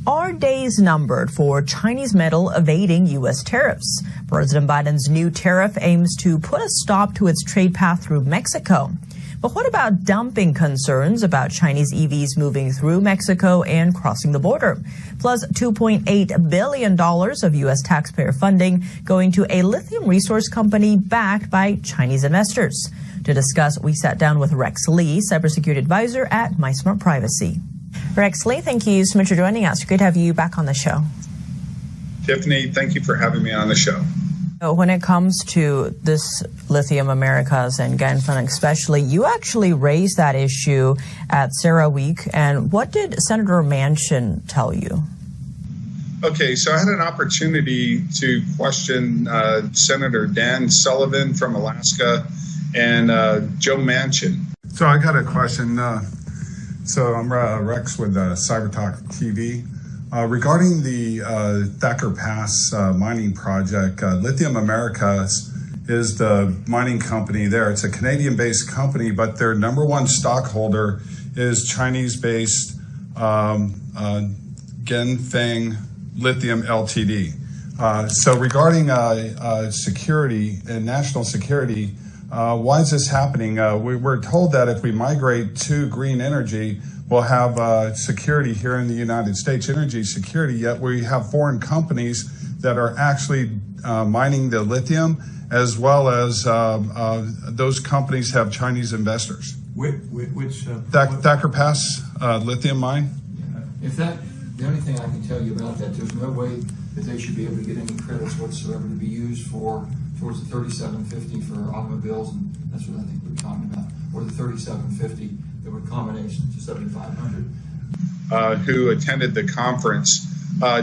Are days numbered for Chinese metal evading U.S. tariffs? President Biden's new tariff aims to put a stop to its trade path through Mexico. But what about dumping concerns about Chinese EVs moving through Mexico and crossing the border? Plus $2.8 billion of U.S. taxpayer funding going to a lithium resource company backed by Chinese investors. To discuss, we sat down with Rex Lee, cybersecurity advisor at MySmart Privacy. Rex Lee, thank you so much for joining us. Great to have you back on the show. Tiffany, thank you for having me on the show. When it comes to this Lithium Americas and Ganfeng especially, you actually raised that issue at CERAWeek. And what did Senator Manchin tell you? Okay, so I had an opportunity to question Senator Dan Sullivan from Alaska and Joe Manchin. So I got a question. So I'm Rex with CyberTalk TV. Regarding the Thacker Pass mining project, Lithium Americas is the mining company there. It's a Canadian-based company, but their number one stockholder is Chinese-based Ganfeng Lithium Ltd. So regarding security and national security, why is this happening? We're told that if we migrate to green energy, we'll have security here in the United States, energy security, yet we have foreign companies that are actually mining the lithium, as well as those companies have Chinese investors. Which Thacker Pass lithium mine? The only thing I can tell you about that, there's no way that they should be able to get any credits whatsoever to be used towards the 3750 for automobiles, and that's what I think we're talking about, or the 3750 that would combination to 7500. Who attended the conference.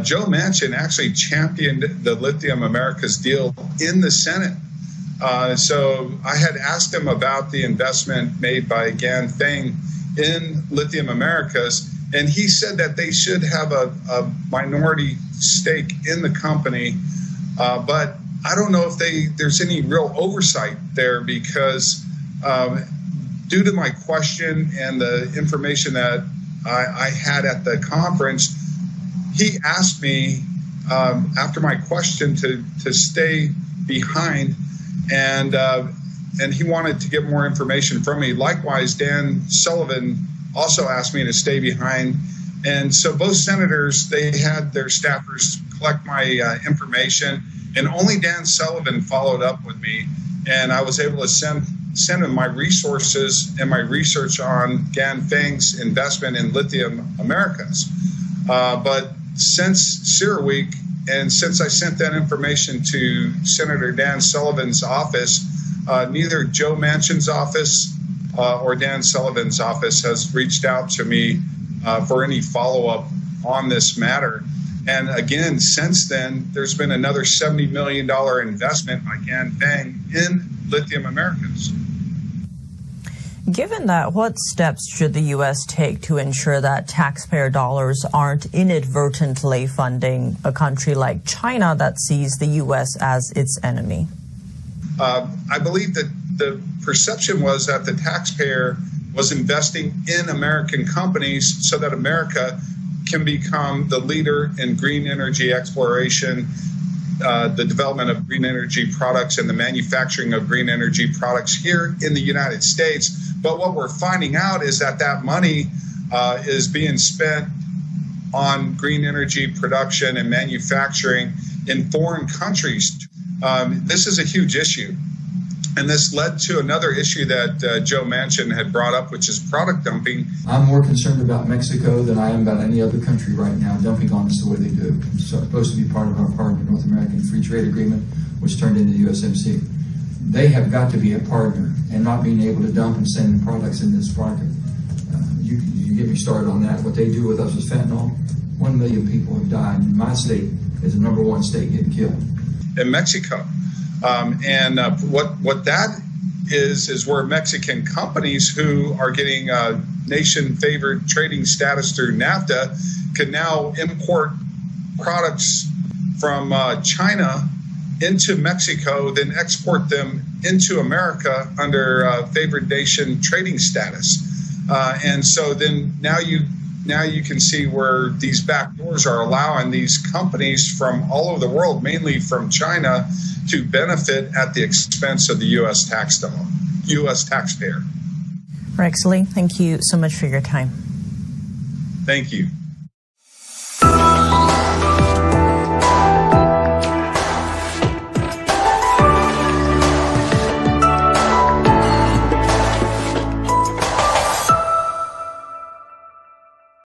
Joe Manchin actually championed the Lithium Americas deal in the Senate. So I had asked him about the investment made by Ganfeng in Lithium Americas, and he said that they should have a minority stake in the company, but I don't know if there's any real oversight there, because due to my question and the information that I had at the conference, he asked me after my question to stay behind, and he wanted to get more information from me. Likewise, Dan Sullivan also asked me to stay behind. And so both senators, they had their staffers collect my information, and only Dan Sullivan followed up with me, and I was able to send him my resources and my research on Ganfeng's investment in Lithium Americas. But since CERAWeek, and since I sent that information to Senator Dan Sullivan's office, neither Joe Manchin's office or Dan Sullivan's office has reached out to me for any follow-up on this matter. And again, since then, there's been another $70 million investment by Ganfeng in Lithium Americas. Given that, what steps should the U.S. take to ensure that taxpayer dollars aren't inadvertently funding a country like China that sees the U.S. as its enemy? I believe that the perception was that the taxpayer was investing in American companies so that America can become the leader in green energy exploration, the development of green energy products, and the manufacturing of green energy products here in the United States. But what we're finding out is that that money is being spent on green energy production and manufacturing in foreign countries. This is a huge issue. And this led to another issue that Joe Manchin had brought up, which is product dumping. I'm more concerned about Mexico than I am about any other country right now dumping on us the way they do. It's supposed to be part of our partner, North American Free Trade Agreement, which turned into USMC. They have got to be a partner, and not being able to dump and send products in this market. You get me started on that. What they do with us is fentanyl. 1 million people have died. And my state is the #1 state getting killed. In Mexico. What that is where Mexican companies who are getting nation-favored trading status through NAFTA can now import products from China into Mexico, then export them into America under favored nation trading status. And so then now you now you can see where these back doors are allowing these companies from all over the world, mainly from China, to benefit at the expense of the U.S. taxpayer. Rex Lee, thank you so much for your time. Thank you.